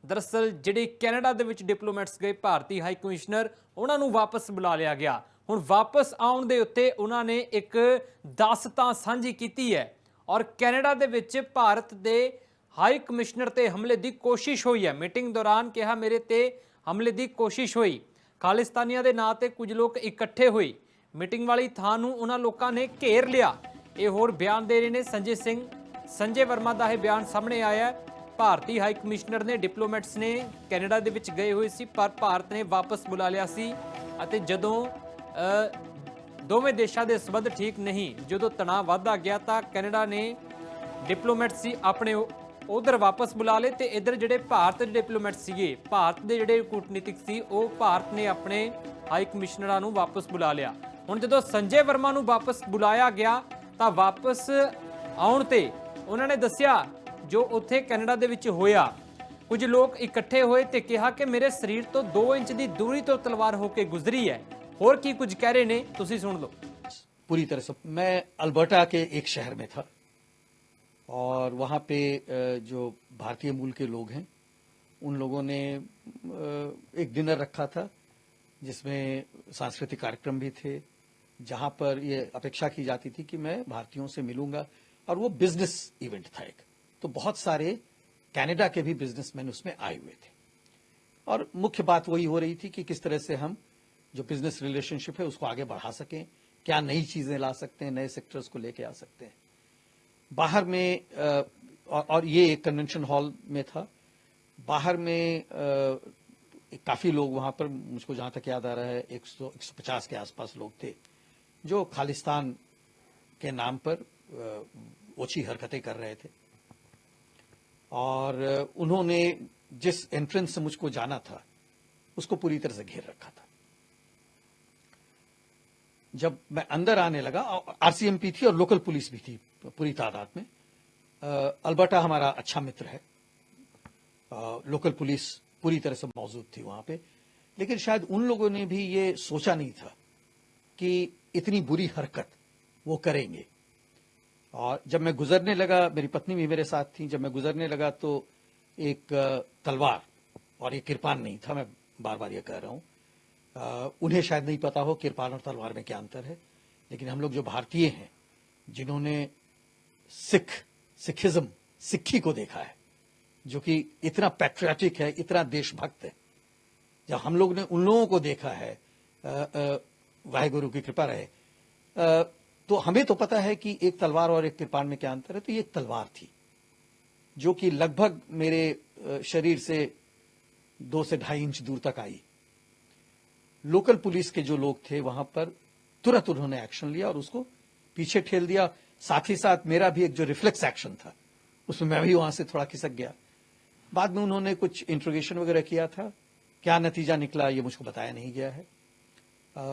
दरअसल ਜਿਹੜੇ ਕੈਨੇਡਾ ਦੇ ਵਿੱਚ ਡਿਪਲੋਮੈਟਸ ਗਏ ਭਾਰਤੀ ਹਾਈ ਕਮਿਸ਼ਨਰ ਉਹਨਾਂ ਨੂੰ ਵਾਪਸ ਬੁਲਾ ਲਿਆ ਗਿਆ। ਹੁਣ ਵਾਪਸ ਆਉਣ ਦੇ ਉੱਤੇ ਉਹਨਾਂ ਨੇ ਇੱਕ ਦਾਸਤਾਨ ਸਾਂਝੀ ਕੀਤੀ ਹੈ ਔਰ ਕੈਨੇਡਾ ਦੇ ਵਿੱਚ ਭਾਰਤ ਦੇ ਹਾਈ ਕਮਿਸ਼ਨਰ ਤੇ ਹਮਲੇ ਦੀ ਕੋਸ਼ਿਸ਼ ਹੋਈ ਹੈ। ਮੀਟਿੰਗ ਦੌਰਾਨ ਕਿਹਾ ਮੇਰੇ ਤੇ ਹਮਲੇ ਦੀ ਕੋਸ਼ਿਸ਼ ਹੋਈ। ਖਾਲਿਸਤਾਨੀਆਂ ਦੇ ਨਾਂ ਤੇ ਕੁਝ ਲੋਕ ਇਕੱਠੇ ਹੋਏ। ਮੀਟਿੰਗ ਵਾਲੀ ਥਾਂ ਨੂੰ ਉਹਨਾਂ ਲੋਕਾਂ ਨੇ ਘੇਰ ਲਿਆ। ਇਹ ਹੋਰ ਬਿਆਨ ਦੇ ਰਹੇ ਨੇ ਸੰਜੇ ਵਰਮਾ ਦਾ ਇਹ ਬਿਆਨ ਸਾਹਮਣੇ ਆਇਆ। ਭਾਰਤੀ ਹਾਈ ਕਮਿਸ਼ਨਰ ਨੇ ਡਿਪਲੋਮੈਟਸ ਨੇ ਕੈਨੇਡਾ ਦੇ ਵਿੱਚ ਗਏ ਹੋਏ ਸੀ ਪਰ ਭਾਰਤ ਨੇ ਵਾਪਸ ਬੁਲਾ ਲਿਆ ਸੀ ਅਤੇ ਜਦੋਂ ਦੋਵੇਂ ਦੇਸ਼ਾਂ ਦੇ ਸੰਬੰਧ ਠੀਕ ਨਹੀਂ, ਜਦੋਂ ਤਣਾਅ ਵੱਧਦਾ ਗਿਆ ਤਾਂ ਕੈਨੇਡਾ ਨੇ ਡਿਪਲੋਮੈਟਸ ਸੀ ਆਪਣੇ ਉਧਰ ਵਾਪਸ बुला ले। तो इधर ਜਿਹੜੇ ਭਾਰਤ ਦੇ ਡਿਪਲੋਮੈਟ ਸੀਗੇ, ਭਾਰਤ ਦੇ ਜਿਹੜੇ ਕੂਟਨੀਤਿਕ ਸੀ, ਉਹ ਭਾਰਤ ਨੇ ਆਪਣੇ ਹਾਈ ਕਮਿਸ਼ਨਰਾਂ ਨੂੰ ਵਾਪਸ ਬੁਲਾ ਲਿਆ। ਹੁਣ ਜਦੋਂ ਸੰਜੇ ਵਰਮਾ ਨੂੰ ਵਾਪਸ ਬੁਲਾਇਆ ਗਿਆ ਤਾਂ ਵਾਪਸ ਆਉਣ ਤੇ ਉਹਨਾਂ ਨੇ ਦੱਸਿਆ ਜੋ ਉੱਥੇ ਕੈਨੇਡਾ ਦੇ ਵਿੱਚ ਹੋਇਆ। ਕੁਝ ਲੋਕ ਇਕੱਠੇ ਹੋਏ ਤੇ ਕਿਹਾ ਕਿ ਮੇਰੇ ਸਰੀਰ ਤੋਂ 2 ਇੰਚ ਦੀ ਦੂਰੀ ਤੋਂ ਤਲਵਾਰ ਹੋ ਕੇ ਗੁਜ਼ਰੀ ਹੈ। ਹੋਰ ਕੀ ਕੁਝ ਕਹਿ ਰਹੇ ਨੇ ਤੁਸੀਂ ਸੁਣ ਲਓ। पूरी तरह से मैं अल्बर्टा के एक शहर में था और वहाँ पे जो भारतीय मूल के लोग हैं उन लोगों ने एक डिनर रखा था जिसमें सांस्कृतिक कार्यक्रम भी थे, जहाँ पर ये अपेक्षा की जाती थी कि मैं भारतीयों से मिलूंगा और वो बिजनेस इवेंट था एक। तो बहुत सारे कनाडा के भी बिजनेसमैन उसमें आए हुए थे और मुख्य बात वही हो रही थी कि किस तरह से हम जो बिजनेस रिलेशनशिप है उसको आगे बढ़ा सकें, क्या नई चीजें ला सकते हैं, नए सेक्टर्स को लेके आ सकते हैं। बाहर में और ये एक कन्वेंशन हॉल में था। बाहर में काफी लोग वहां पर, मुझको जहां तक याद आ रहा है 150 के आसपास लोग थे जो खालिस्तान के नाम पर ओछी हरकतें कर रहे थे और उन्होंने जिस एंट्रेंस से मुझको जाना था उसको पूरी तरह से घेर रखा था। जब मैं अंदर आने लगा, आरसीएमपी थी और लोकल पुलिस भी थी पूरी तादाद में। अल्बर्टा हमारा अच्छा मित्र है, लोकल पुलिस पूरी तरह से मौजूद थी वहां पे, लेकिन शायद उन लोगों ने भी ये सोचा नहीं था कि इतनी बुरी हरकत वो करेंगे। और जब मैं गुजरने लगा, मेरी पत्नी भी मेरे साथ थी, जब मैं गुजरने लगा तो एक तलवार और एक किरपान नहीं था, मैं बार बार ये कह रहा हूं। उन्हें शायद नहीं पता हो किरपान और तलवार में क्या अंतर है, लेकिन हम लोग जो भारतीय हैं जिन्होंने सिक्खी को देखा है, जो कि इतना पैट्रियाटिक है, इतना देशभक्त है, जब हम लोग ने उन लोगों को देखा है, वाहेगुरु की कृपा रहे, तो हमें तो पता है कि एक तलवार और एक किरपान में क्या अंतर है। तो ये एक तलवार थी जो कि लगभग मेरे शरीर से 2 से 2.5 इंच दूर तक आई। लोकल पुलिस के जो लोग थे वहां पर तुरंत उन्होंने एक्शन लिया और उसको पीछे ठेल दिया। साथ ही साथ मेरा भी एक जो रिफ्लेक्स एक्शन था उसमें मैं भी वहां से थोड़ा खिसक गया। बाद में उन्होंने कुछ इंट्रोगेशन वगैरह किया था, क्या नतीजा निकला ये मुझको बताया नहीं गया है।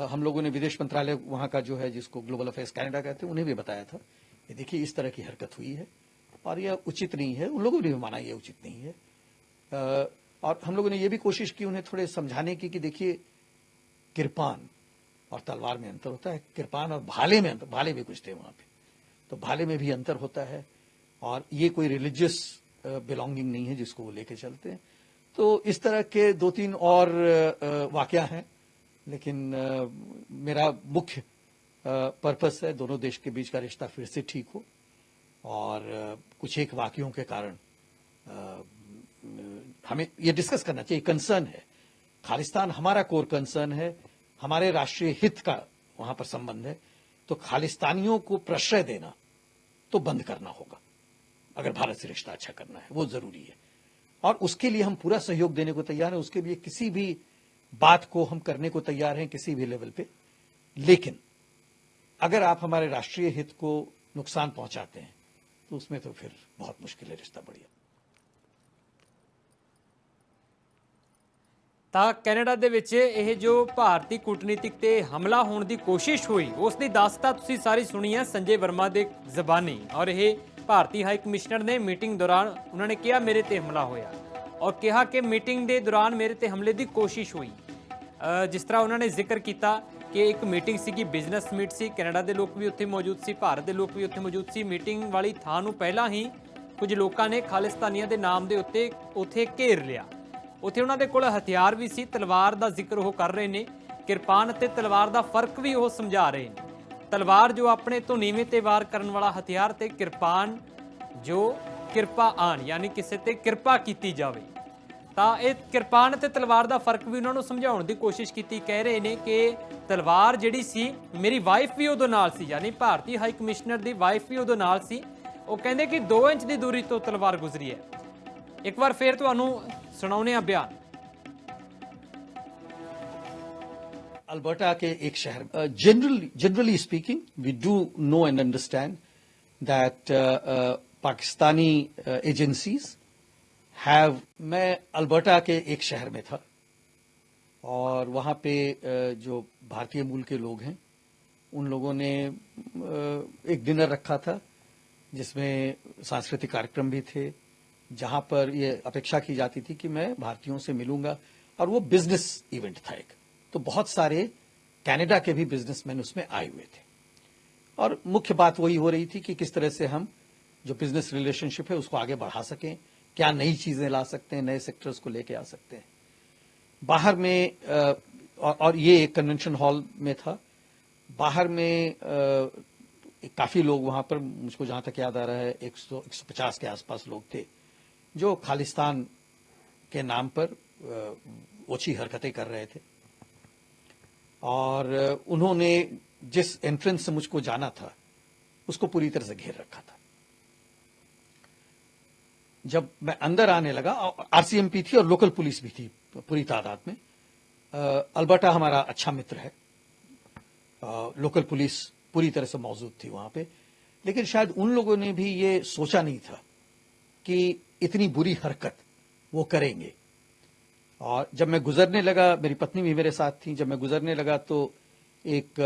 हम लोगों ने विदेश मंत्रालय वहां का जो है, जिसको ग्लोबल अफेयर्स कनाडा कहते हैं, उन्हें भी बताया था कि देखिए इस तरह की हरकत हुई है और यह उचित नहीं है। उन लोगों ने भी माना यह उचित नहीं है और हम लोगों ने यह भी कोशिश की उन्हें थोड़े समझाने की कि देखिए किरपान और तलवार में अंतर होता है, किरपान और भाले में अंतर, भाले भी कुछ थे वहां पे, तो भाले में भी अंतर होता है और ये कोई रिलीजियस बिलोंगिंग नहीं है जिसको वो लेके चलते हैं। तो इस तरह के 2-3 और वाकया हैं, लेकिन मेरा मुख्य पर्पस है दोनों देश के बीच का रिश्ता फिर से ठीक हो और कुछ एक वाकयों के कारण हमें ये डिस्कस करना चाहिए। कंसर्न है, खालिस्तान हमारा कोर कंसर्न है, हमारे राष्ट्रीय हित का वहां पर संबंध है, तो खालिस्तानियों को प्रश्रय देना तो बंद करना होगा अगर भारत से रिश्ता अच्छा करना है, वो जरूरी है और उसके लिए हम पूरा सहयोग देने को तैयार हैं। उसके लिए किसी भी बात को हम करने को तैयार हैं किसी भी लेवल पे, लेकिन अगर आप हमारे राष्ट्रीय हित को नुकसान पहुंचाते हैं तो उसमें तो फिर बहुत मुश्किल है रिश्ता बढ़िया। ਤਾਂ ਕੈਨੇਡਾ ਦੇ ਵਿੱਚ ਇਹ ਜੋ ਭਾਰਤੀ ਕੂਟਨੀਤਿਕ ਤੇ ਹਮਲਾ ਹੋਣ ਦੀ ਕੋਸ਼ਿਸ਼ ਹੋਈ ਉਸ ਦੀ ਦਾਸਤਾਨ ਤੁਸੀਂ ਸਾਰੀ ਸੁਣੀ ਹੈ ਸੰਜੇ ਵਰਮਾ ਦੇ ਜ਼ਬਾਨੀ। ਔਰ ਇਹ ਭਾਰਤੀ ਹਾਈ ਕਮਿਸ਼ਨਰ ਨੇ ਮੀਟਿੰਗ ਦੌਰਾਨ ਉਹਨਾਂ ਨੇ ਕਿਹਾ ਮੇਰੇ ਤੇ ਹਮਲਾ ਹੋਇਆ ਔਰ ਕਿਹਾ ਕਿ ਮੀਟਿੰਗ ਦੇ ਦੌਰਾਨ ਮੇਰੇ ਤੇ ਹਮਲੇ ਦੀ ਕੋਸ਼ਿਸ਼ ਹੋਈ। ਜਿਸ ਤਰ੍ਹਾਂ ਉਹਨਾਂ ਨੇ ਜ਼ਿਕਰ ਕੀਤਾ ਕਿ ਇੱਕ ਮੀਟਿੰਗ ਸੀਗੀ, ਬਿਜ਼ਨਸ ਮੀਟ ਸੀ, ਕੈਨੇਡਾ ਦੇ ਲੋਕ ਵੀ ਉੱਥੇ ਮੌਜੂਦ ਸੀ, ਭਾਰਤ ਦੇ ਲੋਕ ਵੀ ਉੱਥੇ ਮੌਜੂਦ ਸੀ। ਮੀਟਿੰਗ ਵਾਲੀ ਥਾਂ ਨੂੰ ਪਹਿਲਾਂ ਹੀ ਕੁਝ ਲੋਕਾਂ ਨੇ ਖਾਲਿਸਤਾਨੀਆਂ ਦੇ ਨਾਮ ਦੇ ਉੱਤੇ ਉੱਥੇ ਘੇਰ ਲਿਆ। ਉੱਥੇ ਉਹਨਾਂ ਦੇ ਕੋਲ ਹਥਿਆਰ ਵੀ ਸੀ। ਤਲਵਾਰ ਦਾ ਜ਼ਿਕਰ ਉਹ ਕਰ ਰਹੇ ਨੇ। ਕਿਰਪਾਨ ਅਤੇ ਤਲਵਾਰ ਦਾ ਫਰਕ ਵੀ ਉਹ ਸਮਝਾ ਰਹੇ ਨੇ। ਤਲਵਾਰ ਜੋ ਆਪਣੇ ਤੋਂ ਨੀਵੇਂ ਤੇ ਵਾਰ ਕਰਨ ਵਾਲਾ ਹਥਿਆਰ, ਤੇ ਕਿਰਪਾਨ ਜੋ ਕਿਰਪਾ ਆਣ ਯਾਨੀ ਕਿਸੇ ਤੇ ਕਿਰਪਾ ਕੀਤੀ ਜਾਵੇ। ਤਾਂ ਇਹ ਕਿਰਪਾਨ ਤੇ ਤਲਵਾਰ ਦਾ ਫਰਕ ਵੀ ਉਹਨਾਂ ਨੂੰ ਸਮਝਾਉਣ ਦੀ ਕੋਸ਼ਿਸ਼ ਕੀਤੀ। ਕਹਿ ਰਹੇ ਨੇ ਕਿ ਤਲਵਾਰ ਜਿਹੜੀ ਸੀ, ਮੇਰੀ ਵਾਈਫ ਵੀ ਉਦੋਂ ਨਾਲ ਸੀ, ਯਾਨੀ ਭਾਰਤੀ ਹਾਈ ਕਮਿਸ਼ਨਰ ਦੀ ਵਾਈਫ ਵੀ ਉਦੋਂ ਨਾਲ ਸੀ। ਉਹ ਕਹਿੰਦੇ ਕਿ 2 ਇੰਚ ਦੀ ਦੂਰੀ ਤੋਂ ਤਲਵਾਰ ਗੁਜ਼ਰੀ ਹੈ। ਇੱਕ ਵਾਰ ਫੇਰ ਤੁਹਾਨੂੰ ਸੁਣਾਉਂਦੇ ਆ ਬਿਆਨ। अल्बर्टा के एक शहर generally speaking we do know and understand that Pakistani agencies have. मैं अल्बर्टा के एक शहर में था और वहां पे जो भारतीय मूल के लोग हैं उन लोगों ने एक डिनर रखा था जिसमें सांस्कृतिक कार्यक्रम भी थे, जहां पर ये अपेक्षा की जाती थी कि मैं भारतीयों से मिलूंगा, और वो बिजनेस इवेंट था एक। तो बहुत सारे कनाडा के भी बिजनेसमैन उसमें आए हुए थे और मुख्य बात वही हो रही थी कि किस तरह से हम जो बिजनेस रिलेशनशिप है उसको आगे बढ़ा सकें, क्या नई चीजें ला सकते हैं, नए सेक्टर्स को लेके आ सकते हैं। बाहर में और ये एक कन्वेंशन हॉल में था। बाहर में काफी लोग वहां पर, मुझको जहां तक याद आ रहा है 150 के आसपास लोग थे जो खालिस्तान के नाम पर ओछी हरकतें कर रहे थे, और उन्होंने जिस एंट्रेंस से मुझको जाना था उसको पूरी तरह से घेर रखा था। जब मैं अंदर आने लगा, आरसीएमपी थी और लोकल पुलिस भी थी पूरी तादाद में। अल्बर्टा हमारा अच्छा मित्र है, लोकल पुलिस पूरी तरह से मौजूद थी वहां पे, लेकिन शायद उन लोगों ने भी ये सोचा नहीं था कि इतनी बुरी हरकत वो करेंगे। और जब मैं गुजरने लगा, मेरी पत्नी भी मेरे साथ थी, जब मैं गुजरने लगा तो एक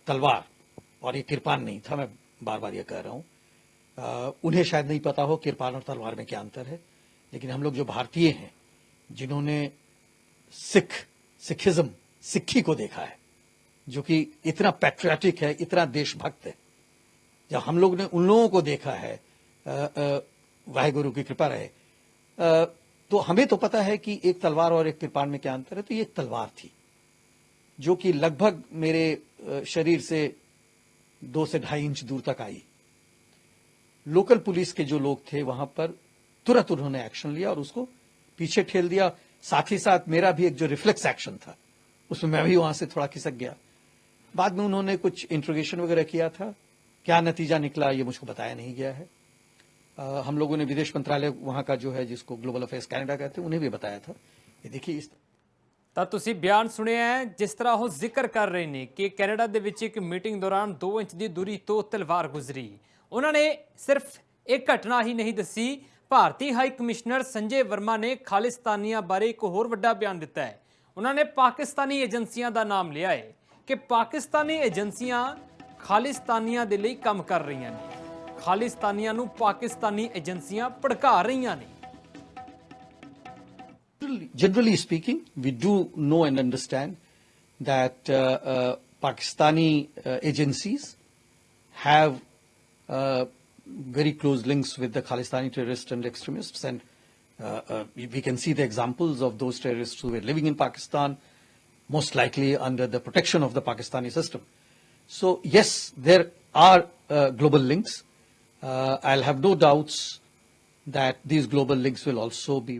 तलवार और एक किरपान नहीं था, मैं बार बार ये कह रहा हूं। उन्हें शायद नहीं पता हो किरपान और तलवार में क्या अंतर है, लेकिन हम लोग जो भारतीय हैं जिन्होंने सिक्खी को देखा है, जो कि इतना पैट्रियाटिक है, इतना देशभक्त है, जब हम लोग ने उन लोगों को देखा है, वाहेगुरु की कृपा रहे, तो हमें तो पता है कि एक तलवार और एक किरपान में क्या अंतर है। तो ये एक तलवार थी जो कि लगभग मेरे शरीर से 2 से 2.5 इंच दूर तक आई। लोकल पुलिस के जो लोग थे वहां पर तुरंत उन्होंने एक्शन लिया और उसको पीछे ठेल दिया। साथ ही साथ मेरा भी एक जो रिफ्लेक्स एक्शन था उसमें मैं भी वहां से थोड़ा खिसक गया। बाद में उन्होंने कुछ इंट्रोगेशन वगैरह किया था, क्या नतीजा निकला ये मुझको बताया नहीं गया है। हम लोगों ने विदेश मंत्रालय वहां का जो है, जिसको ग्लोबल अफेयर्स कनाडा कहते हैं, उन्हें भी बताया था। ये देखिए इस ਤਾਂ ਤੁਸੀਂ ਬਿਆਨ ਸੁਣਿਆ ਹੈ ਜਿਸ ਤਰ੍ਹਾਂ ਉਹ ਜ਼ਿਕਰ ਕਰ ਰਹੇ ਨੇ ਕਿ ਕੈਨੇਡਾ ਦੇ ਵਿੱਚ ਇੱਕ ਮੀਟਿੰਗ ਦੌਰਾਨ 2 ਇੰਚ ਦੀ ਦੂਰੀ ਤੋਂ ਤਲਵਾਰ ਗੁਜ਼ਰੀ। ਉਹਨਾਂ ਨੇ ਸਿਰਫ ਇੱਕ ਘਟਨਾ ਹੀ ਨਹੀਂ ਦੱਸੀ। ਭਾਰਤੀ ਹਾਈ ਕਮਿਸ਼ਨਰ ਸੰਜੇ ਵਰਮਾ ਨੇ ਖਾਲਿਸਤਾਨੀਆਂ ਬਾਰੇ ਇੱਕ ਹੋਰ ਵੱਡਾ ਬਿਆਨ ਦਿੱਤਾ ਹੈ। ਉਹਨਾਂ ਨੇ ਪਾਕਿਸਤਾਨੀ ਏਜੰਸੀਆਂ ਦਾ ਨਾਮ ਲਿਆ ਹੈ ਕਿ ਪਾਕਿਸਤਾਨੀ ਏਜੰਸੀਆਂ ਖਾਲਿਸਤਾਨੀਆਂ ਦੇ ਲਈ ਕੰਮ ਕਰ ਰਹੀਆਂ ਨੇ। ਖਾਲਿਸਤਾਨੀਆਂ ਨੂੰ ਪਾਕਿਸਤਾਨੀ ਏਜੰਸੀਆਂ ਭੜਕਾ ਰਹੀਆਂ ਨੇ। Generally speaking, we do know and understand that Pakistani agencies have very close links with the Khalistani terrorists and extremists, and we can see the examples of those terrorists who were living in Pakistan, most likely under the protection of the Pakistani system. So yes, there are global links. I'll have no doubts that these global links will also be